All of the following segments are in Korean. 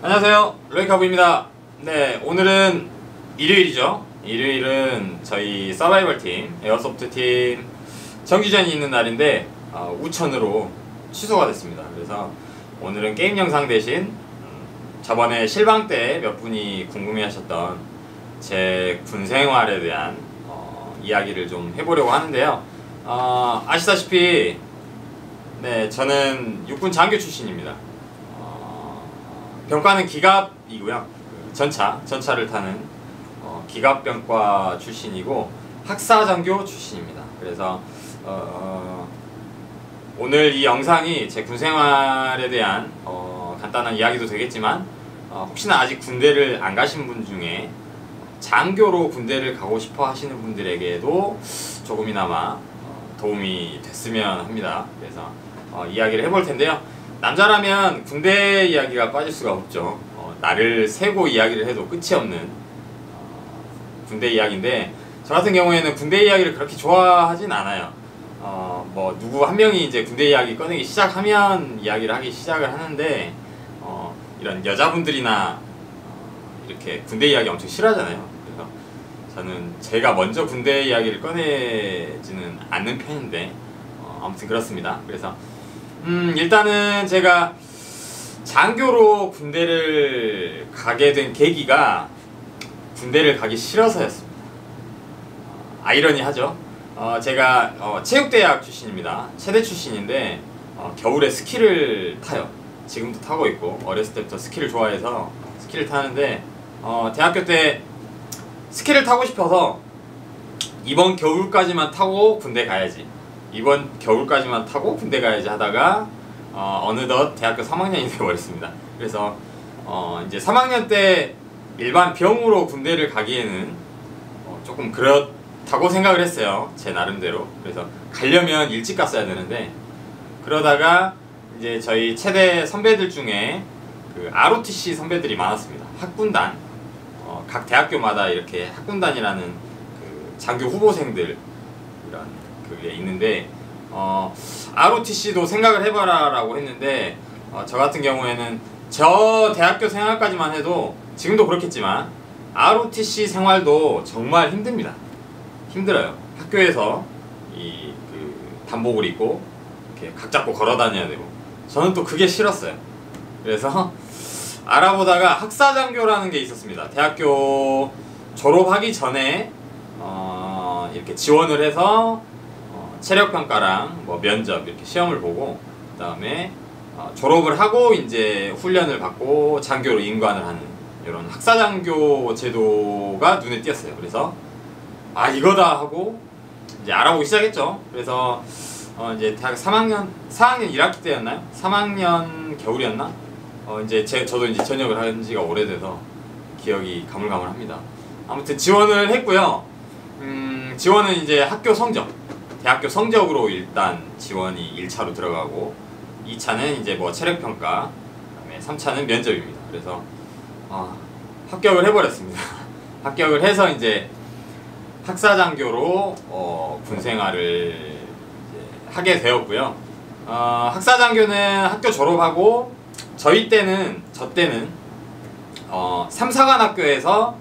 안녕하세요, 로이카부입니다. 네, 오늘은 일요일이죠. 일요일은 저희 서바이벌 팀, 에어소프트 팀 정규전이 있는 날인데 우천으로 취소가 됐습니다. 그래서 오늘은 게임 영상 대신 저번에 실방 때 몇 분이 궁금해하셨던 제 군 생활에 대한 이야기를 좀 해보려고 하는데요. 아시다시피 네, 저는 육군 장교 출신입니다. 병과는 기갑이고요. 전차를 타는 기갑병과 출신이고 학사장교 출신입니다. 그래서 오늘 이 영상이 제 군생활에 대한 간단한 이야기도 되겠지만 혹시나 아직 군대를 안 가신 분 중에 장교로 군대를 가고 싶어 하시는 분들에게도 조금이나마 도움이 됐으면 합니다. 그래서 이야기를 해볼 텐데요. 남자라면 군대 이야기가 빠질 수가 없죠. 나를 세고 이야기를 해도 끝이 없는 군대 이야기인데, 저 같은 경우에는 군대 이야기를 그렇게 좋아하진 않아요. 뭐 누구 한 명이 이제 군대 이야기 꺼내기 시작하면 이야기를 하기 시작을 하는데 이런 여자분들이나 이렇게 군대 이야기 엄청 싫어하잖아요. 그래서 저는 제가 먼저 군대 이야기를 꺼내지는 않는 편인데 아무튼 그렇습니다. 그래서 일단은 제가 장교로 군대를 가게 된 계기가 군대를 가기 싫어서였습니다. 아이러니하죠. 제가 체육대학 출신입니다. 체대 출신인데 겨울에 스키를 타요. 지금도 타고 있고 어렸을 때부터 스키를 좋아해서 스키를 타는데 대학교 때 스키를 타고 싶어서 이번 겨울까지만 타고 군대 가야지, 이번 겨울까지만 타고 군대 가야지 하다가 어느덧 대학교 3학년이 되어버렸습니다. 그래서 이제 3학년 때 일반 병으로 군대를 가기에는 조금 그렇다고 생각을 했어요, 제 나름대로. 그래서 가려면 일찍 갔어야 되는데, 그러다가 이제 저희 체대 선배들 중에 그 ROTC 선배들이 많았습니다. 학군단, 각 대학교마다 이렇게 학군단이라는 그 장교 후보생들 이런 그게 있는데 ROTC도 생각을 해봐라 라고 했는데 저 같은 경우에는 저 대학교 생활까지만 해도 지금도 그렇겠지만 ROTC 생활도 정말 힘듭니다. 힘들어요. 학교에서 그 단복을 입고 이렇게 각 잡고 걸어 다녀야 되고, 저는 또 그게 싫었어요. 그래서 알아보다가 학사장교라는 게 있었습니다. 대학교 졸업하기 전에 이렇게 지원을 해서 체력평가랑 뭐 면접 이렇게 시험을 보고, 그 다음에 졸업을 하고 이제 훈련을 받고 장교로 임관을 하는 이런 학사장교 제도가 눈에 띄었어요. 그래서 이거다 하고 이제 알아보기 시작했죠. 그래서 이제 대학 4학년 1학기 때였나요? 3학년 겨울이었나? 이제 저도 이제 전역을 한 지가 오래돼서 기억이 가물가물합니다. 아무튼 지원을 했고요. 지원은 이제 학교 성적, 대학교 성적으로 일단 지원이 1차로 들어가고, 2차는 이제 뭐 체력평가, 그다음에 3차는 면접입니다. 그래서 합격을 해버렸습니다. 합격을 해서 이제 학사장교로 군생활을 이제 하게 되었고요. 학사장교는 학교 졸업하고 저 때는 3사관학교에서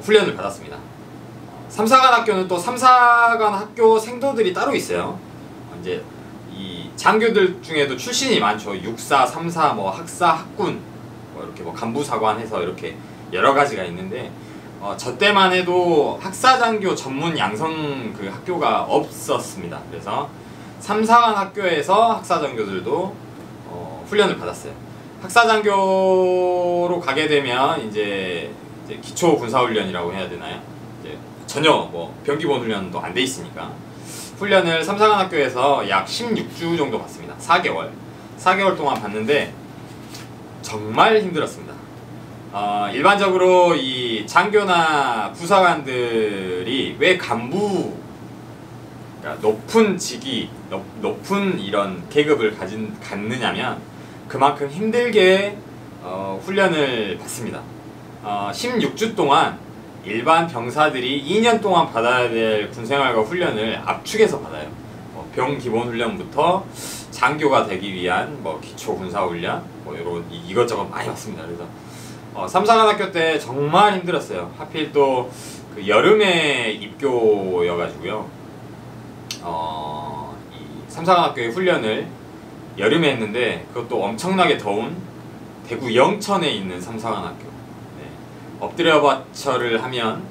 훈련을 받았습니다. 3사관 학교는 또 3사관 학교 생도들이 따로 있어요. 이제 이 장교들 중에도 출신이 많죠. 육사, 3사, 뭐 학사, 학군, 뭐 이렇게 뭐 간부사관 해서 이렇게 여러 가지가 있는데 저 때만 해도 학사장교 전문 양성 그 학교가 없었습니다. 그래서 3사관 학교에서 학사장교들도 훈련을 받았어요. 학사장교로 가게 되면 이제 기초 군사훈련이라고 해야 되나요? 이제 전혀 뭐 병기본 훈련도 안 돼 있으니까 훈련을 3사관 학교에서 약 16주 정도 받습니다. 4개월 동안 받는데 정말 힘들었습니다. 일반적으로 이 장교나 부사관들이 왜 간부, 그러니까 높은 직위, 높은 이런 계급을 갖느냐면 그만큼 힘들게 훈련을 받습니다. 16주 동안 일반 병사들이 2년 동안 받아야 될 군생활과 훈련을 압축해서 받아요. 병 기본 훈련부터 장교가 되기 위한 뭐 기초 군사 훈련 뭐 이런 이것저것 많이 봤습니다. 그래서 삼사관학교 때 정말 힘들었어요. 하필 또 그 여름에 입교여가지고요. 이 삼사관학교의 훈련을 여름에 했는데 그것도 엄청나게 더운 대구 영천에 있는 삼사관학교. 네. 엎드려 받쳐를 하면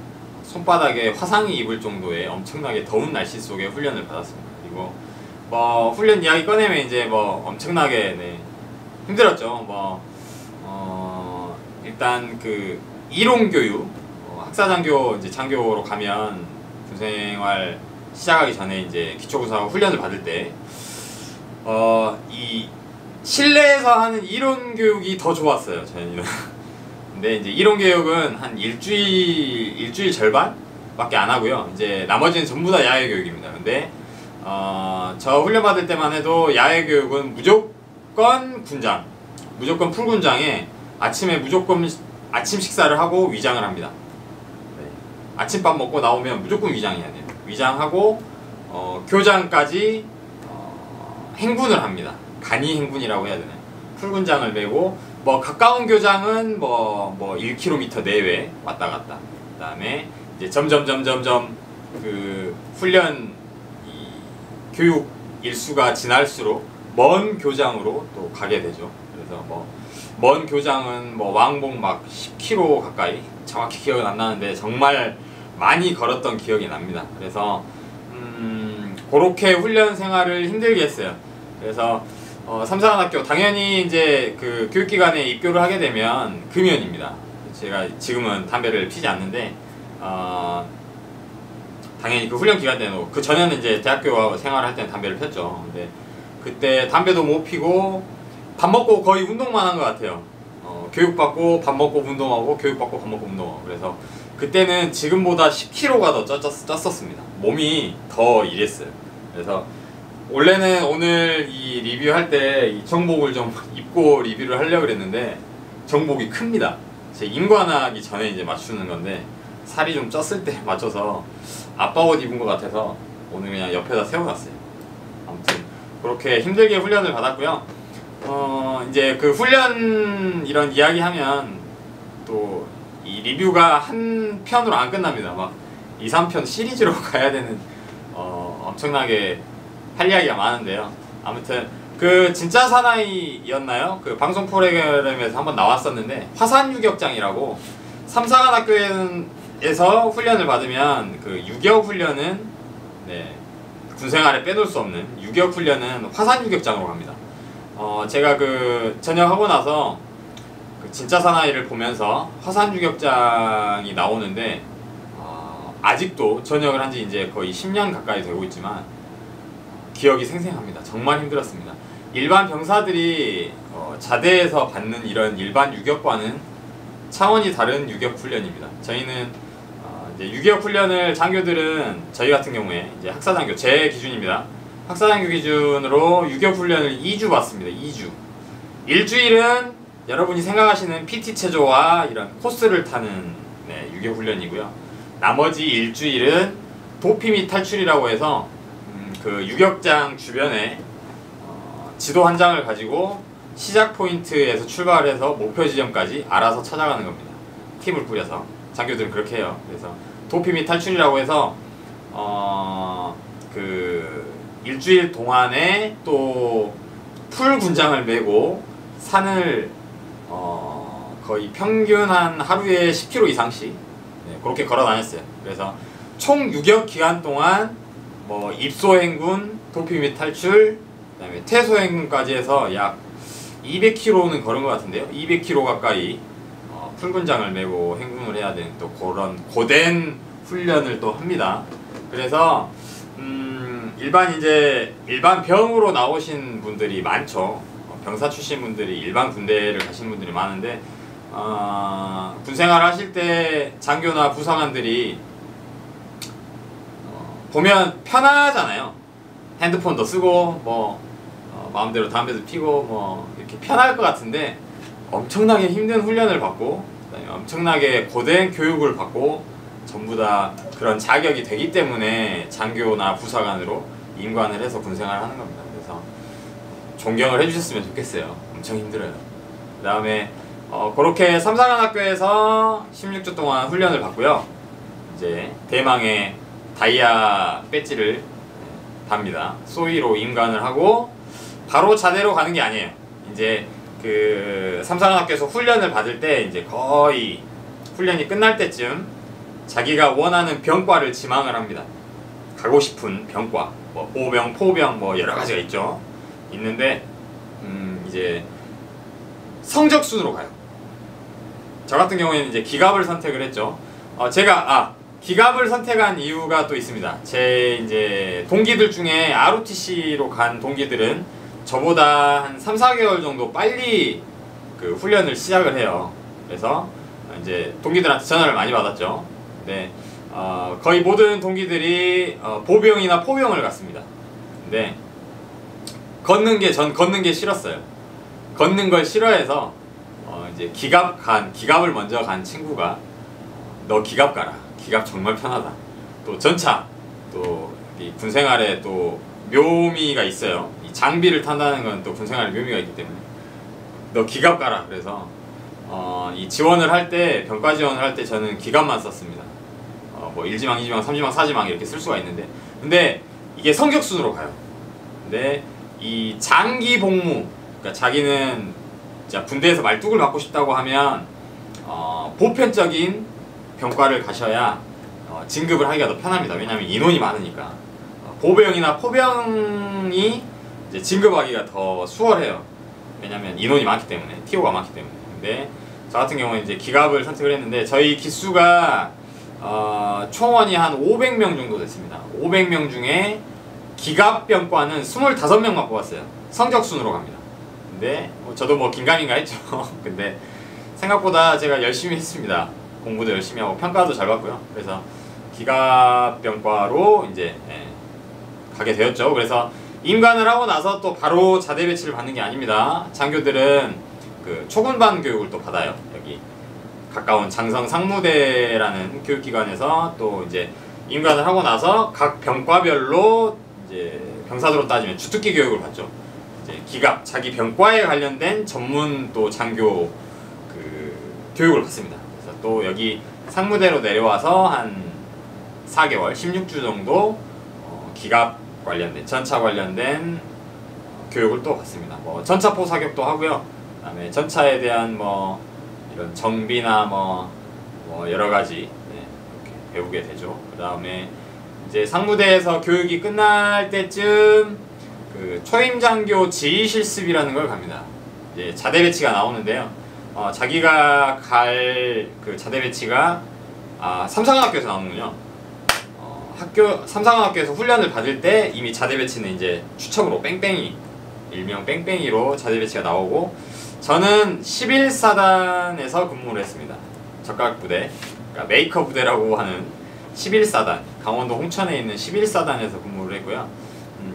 손바닥에 화상이 입을 정도의 엄청나게 더운 날씨 속에 훈련을 받았습니다. 그리고 뭐 훈련 이야기 꺼내면 이제 뭐 엄청나게 네, 힘들었죠. 일단 그 이론 교육, 학사장교 이제 장교로 가면 군생활 시작하기 전에 이제 기초군사 훈련을 받을 때 이 실내에서 하는 이론 교육이 더 좋았어요, 저희는. 근데 이제 이론 교육은 한 일주일 절반밖에 안 하고요. 이제 나머지는 전부 다 야외 교육입니다. 근데 저 훈련 받을 때만 해도 야외 교육은 무조건 군장, 무조건 풀군장에 아침에 무조건 아침 식사를 하고 위장을 합니다. 네. 아침밥 먹고 나오면 무조건 위장해야 돼요. 위장하고 교장까지 행군을 합니다. 간이 행군이라고 해야 되나요? 풀군장을 메고 뭐 가까운 교장은 뭐 1km 내외 왔다 갔다. 그다음에 이제 점점 그 훈련 교육 일수가 지날수록 먼 교장으로 또 가게 되죠. 그래서 먼 교장은 왕복 막 10km 가까이, 정확히 기억은 안 나는데 정말 많이 걸었던 기억이 납니다. 그래서 그렇게 훈련 생활을 힘들게 했어요. 그래서 삼사관학교 당연히 이제 그 교육기관에 입교를 하게 되면 금연입니다. 제가 지금은 담배를 피지 않는데 당연히 그 훈련 기간 때는 그 전에는 이제 대학교 생활할 때는 담배를 폈죠. 근데 그때 담배도 못 피고 밥 먹고 거의 운동만 한 것 같아요. 교육받고 밥 먹고 운동하고 교육받고 밥 먹고 운동하고. 그래서 그때는 지금보다 10kg가 더 쪘었습니다. 몸이 더 이랬어요. 그래서 원래는 오늘 이 리뷰할 때 이 정복을 좀 입고 리뷰를 하려고 그랬는데 정복이 큽니다. 제 임관하기 전에 이제 맞추는 건데 살이 좀 쪘을 때 맞춰서 아빠 옷 입은 것 같아서 오늘 그냥 옆에다 세워놨어요. 아무튼 그렇게 힘들게 훈련을 받았고요. 이제 그 훈련 이런 이야기 하면 또 이 리뷰가 한 편으로 안 끝납니다. 막 2, 3편 시리즈로 가야 되는 엄청나게 할 이야기가 많은데요. 아무튼 그 진짜 사나이였나요? 그 방송 프로그램에서 한번 나왔었는데 화산유격장이라고 삼사관학교에서 훈련을 받으면 그 유격 훈련은 네, 군생활에 빼놓을 수 없는 유격 훈련은 화산유격장으로 갑니다. 제가 그 전역하고 나서 그 진짜 사나이를 보면서 화산유격장이 나오는데 아직도 전역을 한 지 이제 거의 10년 가까이 되고 있지만 기억이 생생합니다. 정말 힘들었습니다. 일반 병사들이 자대에서 받는 이런 일반 유격과는 차원이 다른 유격 훈련입니다. 저희는 이제 유격 훈련을 장교들은 저희 같은 경우에 이제 학사장교 제 기준입니다. 학사장교 기준으로 유격 훈련을 2주 받습니다. 2주. 일주일은 여러분이 생각하시는 PT 체조와 이런 코스를 타는 네, 유격 훈련이고요. 나머지 일주일은 도피 및 탈출이라고 해서 그 유격장 주변에 지도 한 장을 가지고 시작 포인트에서 출발해서 목표 지점까지 알아서 찾아가는 겁니다. 팀을 꾸려서 장교들은 그렇게 해요. 그래서 도피 및 탈출이라고 해서 그 일주일 동안에 또 풀 군장을 메고 산을 거의 평균 한 하루에 10km 이상씩 네, 그렇게 걸어 다녔어요. 그래서 총 유격 기간 동안 뭐 입소 행군, 도피 및 탈출, 그다음에 퇴소 행군까지 해서 약 200km는 걸은 것 같은데요. 200km 가까이 풀군장을 메고 행군을 해야 되는 또 그런 고된 훈련을 또 합니다. 그래서 일반 병으로 나오신 분들이 많죠. 병사 출신 분들이 일반 군대를 가신 분들이 많은데 군생활 하실 때 장교나 부사관들이 보면 편하잖아요. 핸드폰도 쓰고 뭐 마음대로 담배도 피고 뭐 이렇게 편할 것 같은데 엄청나게 힘든 훈련을 받고 그다음에 엄청나게 고된 교육을 받고 전부 다 그런 자격이 되기 때문에 장교나 부사관으로 임관을 해서 군생활을 하는 겁니다. 그래서 존경을 해주셨으면 좋겠어요. 엄청 힘들어요. 그 다음에 그렇게 삼사관학교에서 16주 동안 훈련을 받고요. 이제 대망의 다이아 배지를 답니다. 소위로 임관을 하고 바로 자대로 가는 게 아니에요. 이제 그 삼사관학교에서 훈련을 받을 때 이제 거의 훈련이 끝날 때쯤 자기가 원하는 병과를 지망을 합니다. 가고 싶은 병과, 뭐 보병, 포병 뭐 여러 가지가 있죠. 있는데 이제 성적 순으로 가요. 저 같은 경우에는 이제 기갑을 선택을 했죠. 제가 기갑을 선택한 이유가 또 있습니다. 제 이제 동기들 중에 ROTC로 간 동기들은 저보다 한 3, 4개월 정도 빨리 그 훈련을 시작을 해요. 그래서 이제 동기들한테 전화를 많이 받았죠. 네, 거의 모든 동기들이 보병이나 포병을 갔습니다. 근데 전 걷는 게 싫었어요. 걷는 걸 싫어해서 이제 기갑을 먼저 간 친구가 너 기갑 가라. 기갑 정말 편하다. 또 전차, 또 이 군생활에 또 묘미가 있어요. 이 장비를 탄다는 건 또 군생활에 묘미가 있기 때문에 너 기갑 가라. 그래서 이 지원을 할 때, 병과 지원을 할 때 저는 기갑만 썼습니다. 뭐 1지망, 2지망, 3지망, 4지망 이렇게 쓸 수가 있는데, 근데 이게 성적순으로 가요. 근데 이 장기 복무, 그러니까 자기는 진짜 군대에서 말뚝을 받고 싶다고 하면 보편적인 병과를 가셔야 진급을 하기가 더 편합니다. 왜냐하면 인원이 많으니까. 보병이나 포병이 이제 진급하기가 더 수월해요. 왜냐하면 인원이 많기 때문에, TO가 많기 때문에. 근데 저 같은 경우는 이제 기갑을 선택을 했는데 저희 기수가 총원이 한 500명 정도 됐습니다. 500명 중에 기갑병과는 25명만 뽑았어요. 성적순으로 갑니다. 근데 저도 뭐 긴가민가 했죠. 근데 생각보다 제가 열심히 했습니다. 공부도 열심히 하고 평가도 잘 받고요. 그래서 기갑병과로 이제 가게 되었죠. 그래서 임관을 하고 나서 또 바로 자대 배치를 받는 게 아닙니다. 장교들은 그 초군반 교육을 또 받아요. 여기 가까운 장성 상무대라는 교육기관에서 또 이제 임관을 하고 나서 각 병과별로 이제 병사도로 따지면 주특기 교육을 받죠. 이제 기갑, 자기 병과에 관련된 전문 또 장교 그 교육을 받습니다. 그래서 또 여기 상무대로 내려와서 한 4개월, 16주 정도 기갑 관련된, 전차 관련된 교육을 또 받습니다. 뭐 전차포 사격도 하고요. 그다음에 전차에 대한 뭐 이런 정비나 뭐 여러 가지 이렇게 배우게 되죠. 그다음에 이제 상무대에서 교육이 끝날 때쯤 그 초임장교 지휘실습이라는 걸 갑니다. 이제 자대 배치가 나오는데요. 자기가 갈 그 자대 배치가 삼사관학교에서 나오는군요. 삼사관학교에서 훈련을 받을 때 이미 자대 배치는 이제 추첨으로 뺑뺑이, 일명 뺑뺑이로 자대 배치가 나오고, 저는 11사단에서 근무를 했습니다. 적각부대, 그러니까 메이커 부대라고 하는 11사단, 강원도 홍천에 있는 11사단에서 근무를 했고요.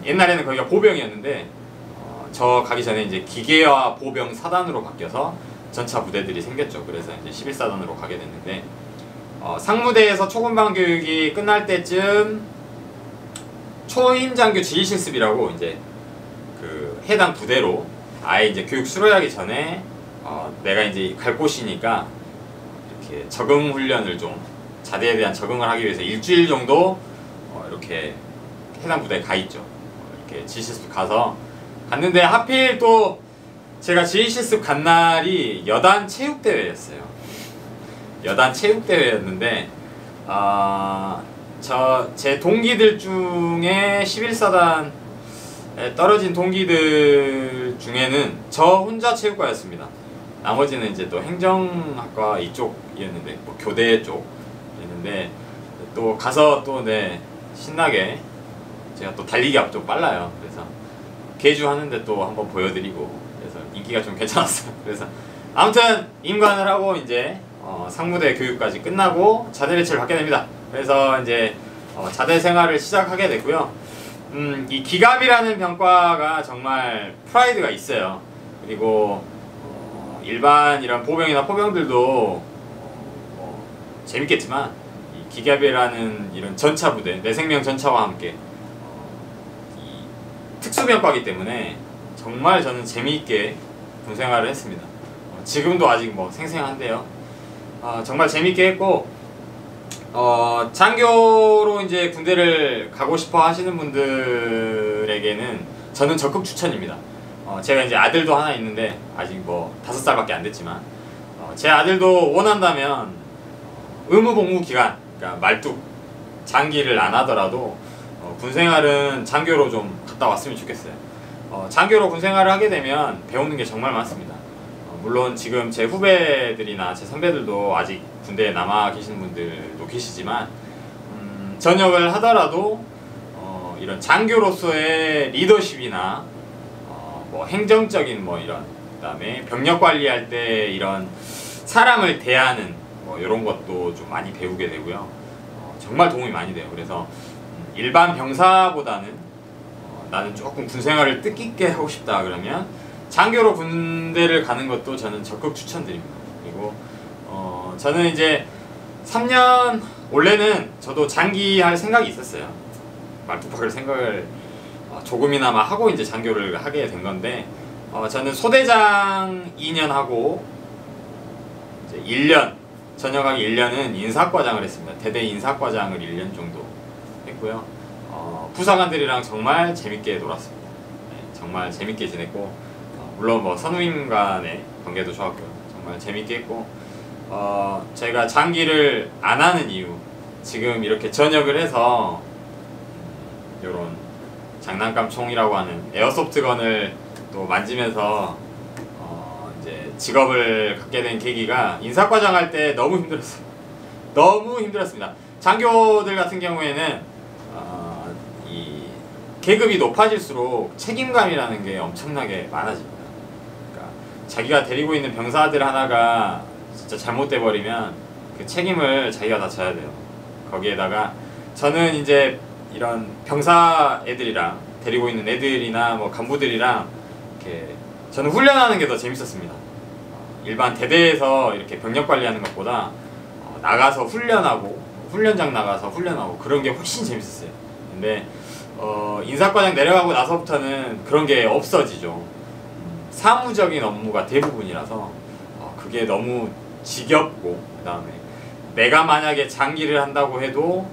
옛날에는 거기가 보병이었는데 저 가기 전에 이제 기계화 보병 사단으로 바뀌어서 전차 부대들이 생겼죠. 그래서 이제 11사단으로 가게 됐는데, 상무대에서 초군반 교육이 끝날 때쯤 초임장교 지휘실습이라고 이제 그 해당 부대로 아예 이제 교육 수료하기 전에 내가 이제 갈 곳이니까 이렇게 적응 훈련을 좀, 자대에 대한 적응을 하기 위해서 일주일 정도 이렇게 해당 부대에 가 있죠. 이렇게 지휘실습 가서 갔는데, 하필 또 제가 지휘실습 간 날이 여단 체육대회였어요. 여단 체육대회였는데 제 동기들 중에 11사단에 떨어진 동기들 중에는 저 혼자 체육과였습니다. 나머지는 이제 또 행정학과 이쪽이었는데, 뭐 교대 쪽이었는데, 또 가서 또 신나게 제가 또 달리기가 좀 빨라요. 그래서 계주 하는데 또 한번 보여드리고, 그래서 인기가 좀 괜찮았어요. 그래서 아무튼 임관을 하고 이제 상무대 교육까지 끝나고 자대 배치를 받게 됩니다. 그래서 이제 자대 생활을 시작하게 됐고요. 이 기갑이라는 병과가 정말 프라이드가 있어요. 그리고 일반 이런 보병이나 포병들도 재밌겠지만 이 기갑이라는 이런 전차 부대, 내생명 전차와 함께 특수병과이기 때문에 정말 저는 재미있게 군 생활을 했습니다. 지금도 아직 뭐 생생한데요. 정말 재미있게 했고, 장교로 이제 군대를 가고 싶어 하시는 분들에게는 저는 적극 추천입니다. 제가 이제 아들도 하나 있는데 아직 뭐 5살밖에 안 됐지만, 제 아들도 원한다면 의무 복무 기간, 그러니까 말뚝 장기를 안 하더라도 군생활은 장교로 좀 갔다 왔으면 좋겠어요. 장교로 군생활을 하게 되면 배우는 게 정말 많습니다. 물론 지금 제 후배들이나 제 선배들도 아직 군대에 남아 계시는 분들도 계시지만, 전역을 하더라도 이런 장교로서의 리더십이나 뭐 행정적인 뭐 이런, 그다음에 병력 관리할 때 이런 사람을 대하는 뭐 이런 것도 좀 많이 배우게 되고요. 정말 도움이 많이 돼요. 그래서 일반 병사보다는 나는 조금 군생활을 뜻깊게 하고 싶다 그러면 장교로 군대를 가는 것도 저는 적극 추천드립니다. 그리고 저는 이제 3년, 원래는 저도 장기 할 생각이 있었어요. 말뚝박을 생각을 조금이나마 하고 이제 장교를 하게 된 건데, 저는 소대장 2년 하고 이제 1년, 전역하기 1년은 인사과장을 했습니다. 대대 인사과장을 1년 정도 했고요. 부사관들이랑 정말 재밌게 놀았습니다. 네, 정말 재밌게 지냈고, 물론 뭐 선우임 간의 관계도 좋았고요. 정말 재밌게 했고, 제가 장기를 안 하는 이유, 지금 이렇게 전역을 해서 요런 장난감 총이라고 하는 에어소프트건을 또 만지면서 이제 직업을 갖게 된 계기가, 인사과장 할 때 너무 힘들었어요. 너무 힘들었습니다. 장교들 같은 경우에는 이 계급이 높아질수록 책임감이라는 게 엄청나게 많아집니다. 그러니까 자기가 데리고 있는 병사들 하나가 진짜 잘못돼 버리면 그 책임을 자기가 다 져야 돼요. 거기에다가 저는 이제 이런 병사 애들이랑, 데리고 있는 애들이나 뭐 간부들이랑 이렇게 저는 훈련하는 게 더 재밌었습니다. 일반 대대에서 이렇게 병력 관리하는 것보다 나가서 훈련하고, 훈련장 나가서 훈련하고 그런 게 훨씬 재밌었어요. 근데 인사과장 내려가고 나서부터는 그런 게 없어지죠. 사무적인 업무가 대부분이라서 그게 너무 지겹고, 그 다음에 내가 만약에 장기를 한다고 해도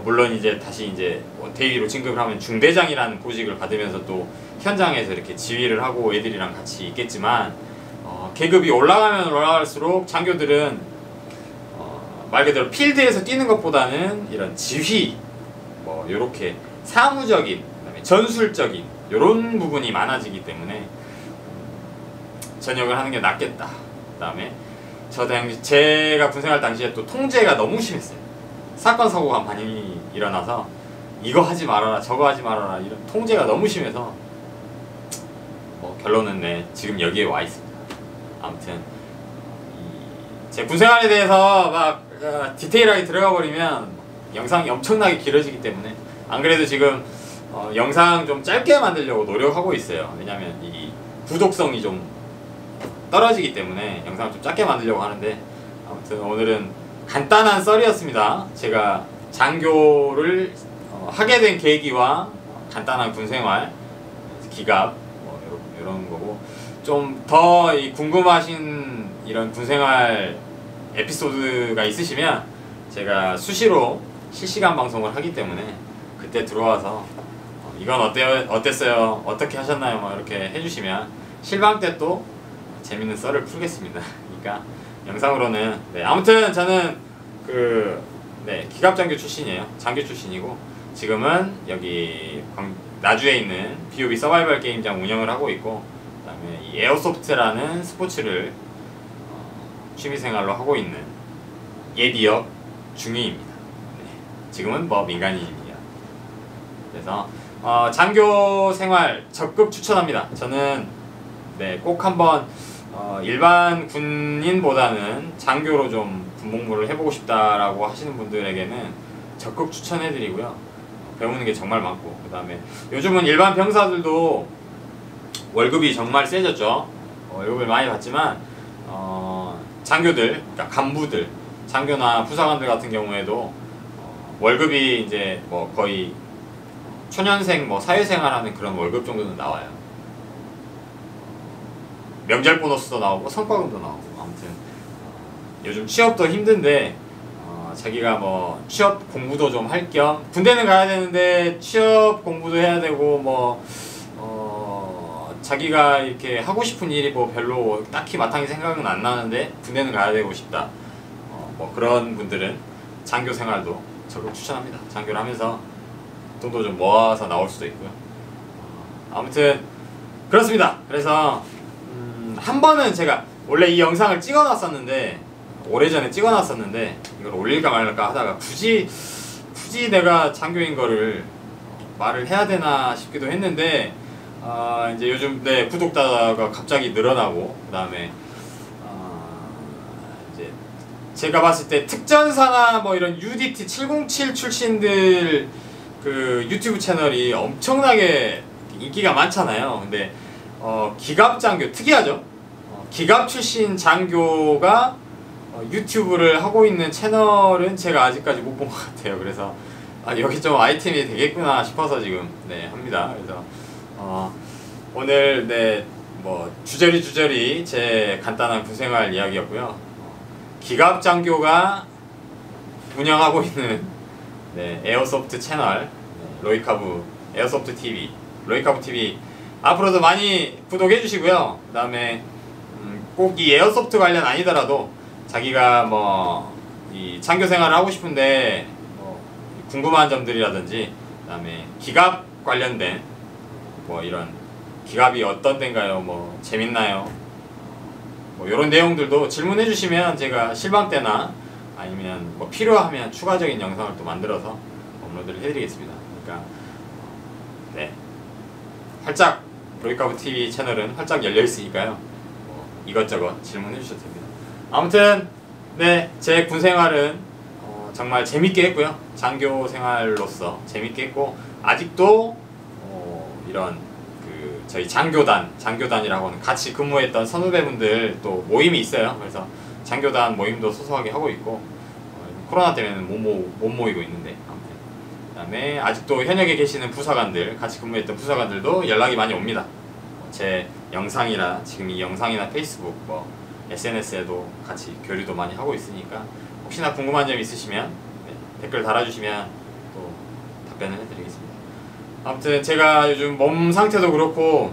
물론 이제 다시 이제 대위로 진급을 하면 중대장이라는 보직을 받으면서 또 현장에서 이렇게 지휘를 하고 애들이랑 같이 있겠지만, 계급이 올라가면 올라갈수록 장교들은 말 그대로 필드에서 뛰는 것보다는 이런 지휘, 뭐 요렇게 사무적인, 그다음에 전술적인 요런 부분이 많아지기 때문에 전역을 하는 게 낫겠다. 그다음에 저 당시, 제가 군생활 당시에 또 통제가 너무 심했어요. 사건 사고가 많이 일어나서 이거 하지 말아라 저거 하지 말아라 이런 통제가 너무 심해서 뭐 결론은 네, 지금 여기에 와 있습니다. 아무튼 제 군생활에 대해서 막 디테일하게 들어가 버리면 영상이 엄청나게 길어지기 때문에, 안 그래도 지금 영상 좀 짧게 만들려고 노력하고 있어요. 왜냐면 이 구독성이 좀 떨어지기 때문에 영상을 좀 짧게 만들려고 하는데, 아무튼 오늘은 간단한 썰이었습니다. 제가 장교를 하게 된 계기와 간단한 군생활, 기갑 뭐 이런 거고, 좀 더 궁금하신 이런 군생활 에피소드가 있으시면 제가 수시로 실시간 방송을 하기 때문에 그때 들어와서 이건 어땠어요? 어떻게 하셨나요? 뭐 이렇게 해주시면 실방 때 또 재밌는 썰을 풀겠습니다. 그러니까 영상으로는 네, 아무튼 저는 기갑장교 출신이에요. 장교 출신이고 지금은 여기 나주에 있는 BOB 서바이벌 게임장 운영을 하고 있고, 그다음에 이 에어소프트라는 스포츠를 취미생활로 하고 있는 예비역 중위입니다. 네, 지금은 뭐 민간인입니다. 그래서 장교 생활 적극 추천합니다. 저는 네, 꼭 한번 일반 군인보다는 장교로 좀 군복무를 해보고 싶다라고 하시는 분들에게는 적극 추천해드리고요. 배우는 게 정말 많고, 그 다음에 요즘은 일반 병사들도 월급이 정말 세졌죠. 월급을 많이 받지만 장교들, 그러니까 간부들, 장교나 부사관들 같은 경우에도 월급이 이제 뭐 거의 초년생 뭐 사회생활하는 그런 월급 정도는 나와요. 명절 보너스도 나오고 성과금도 나오고 아무튼 요즘 취업도 힘든데 자기가 뭐 취업 공부도 좀 할 겸 군대는 가야 되는데 취업 공부도 해야 되고 뭐 자기가 이렇게 하고 싶은 일이 뭐 별로 딱히 마땅히 생각은 안 나는데 군대는 가야 되고 싶다. 뭐 그런 분들은 장교 생활도 적극 추천합니다. 장교를 하면서 돈도 좀 모아서 나올 수도 있고요. 아무튼 그렇습니다. 그래서 한 번은 제가 원래 이 영상을 찍어놨었는데 오래전에 찍어놨었는데 이걸 올릴까 말까 하다가 굳이 내가 장교인 거를 말을 해야 되나 싶기도 했는데 이제 요즘 내 구독자가 갑자기 늘어나고 그 다음에 이제 제가 봤을 때 특전사나 뭐 이런 UDT 707 출신들 그 유튜브 채널이 엄청나게 인기가 많잖아요. 근데 기갑 장교 특이하죠. 기갑 출신 장교가 유튜브를 하고 있는 채널은 제가 아직까지 못 본 것 같아요. 그래서 여기 좀 아이템이 되겠구나 싶어서 지금 네 합니다. 그래서 오늘 네 뭐 주저리 제 간단한 군생활 이야기였고요. 기갑 장교가 운영하고 있는 네, 에어소프트 채널 네, 로이카브 에어소프트 TV 로이카브 TV 앞으로도 많이 구독해 주시고요. 그 다음에 꼭 이 에어소프트 관련 아니더라도 자기가 뭐 이 장교 생활을 하고 싶은데 뭐 궁금한 점들이라든지 그 다음에 기갑 관련된 뭐 이런 기갑이 어떤 데인가요? 뭐 재밌나요? 뭐 이런 내용들도 질문해 주시면 제가 실방 때나 아니면 뭐 필요하면 추가적인 영상을 또 만들어서 업로드를 해드리겠습니다. 그러니까 네 활짝 로이카브 TV 채널은 활짝 열려 있으니까요. 뭐 이것저것 질문해 주셔도 됩니다. 아무튼 네 제 군 생활은 정말 재밌게 했고요. 장교 생활로서 재밌게 했고 아직도 이런 그 저희 장교단이라고 하는 같이 근무했던 선후배분들 또 모임이 있어요. 그래서 장교단 모임도 소소하게 하고 있고 코로나 때문에는 못 모이고 있는데 아무튼 그다음에 아직도 현역에 계시는 부사관들 같이 근무했던 부사관들도 연락이 많이 옵니다. 제 영상이나 지금 이 영상이나 페이스북 뭐 SNS에도 같이 교류도 많이 하고 있으니까 혹시나 궁금한 점 있으시면 네, 댓글 달아주시면 또 답변을 해드리겠습니다. 아무튼 제가 요즘 몸 상태도 그렇고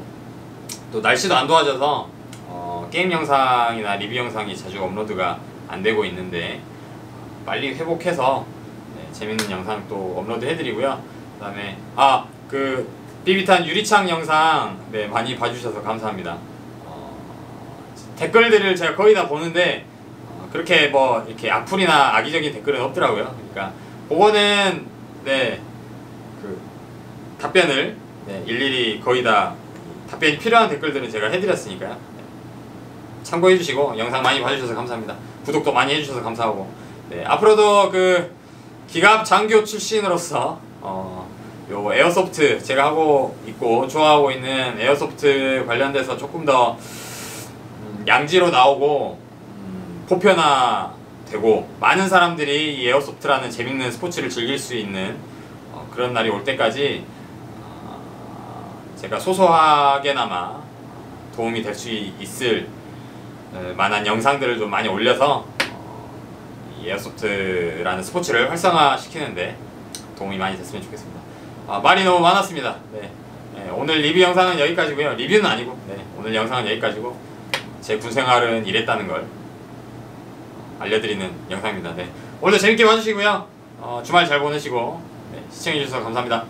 또 날씨도 안 도와줘서 게임 영상이나 리뷰 영상이 자주 업로드가 안 되고 있는데 빨리 회복해서 네, 재밌는 영상 또 업로드 해드리고요. 그 다음에 그 비비탄 유리창 영상 네, 많이 봐주셔서 감사합니다. 댓글들을 제가 거의 다 보는데 그렇게 뭐 이렇게 악플이나 악의적인 댓글은 없더라고요. 그러니까 그거는 네 그 답변을 네, 일일이 거의 다 답변이 필요한 댓글들은 제가 해드렸으니까요. 네. 참고해 주시고 영상 많이 봐주셔서 감사합니다. 구독도 많이 해주셔서 감사하고 네, 앞으로도 그 기갑 장교 출신으로서 요 에어소프트 제가 하고 있고 좋아하고 있는 에어소프트 관련돼서 조금 더 양지로 나오고 보편화되고 많은 사람들이 이 에어소프트라는 재밌는 스포츠를 즐길 수 있는 그런 날이 올 때까지 제가 소소하게나마 도움이 될 수 있을 만한 영상들을 좀 많이 올려서 이 에어소프트라는 스포츠를 활성화시키는데 도움이 많이 됐으면 좋겠습니다. 말이 너무 많았습니다. 네. 네, 오늘 리뷰 영상은 여기까지고요. 리뷰는 아니고 네, 오늘 영상은 여기까지고 제 군생활은 이랬다는 걸 알려드리는 영상입니다. 네. 오늘도 재밌게 봐주시고요. 주말 잘 보내시고 네, 시청해주셔서 감사합니다.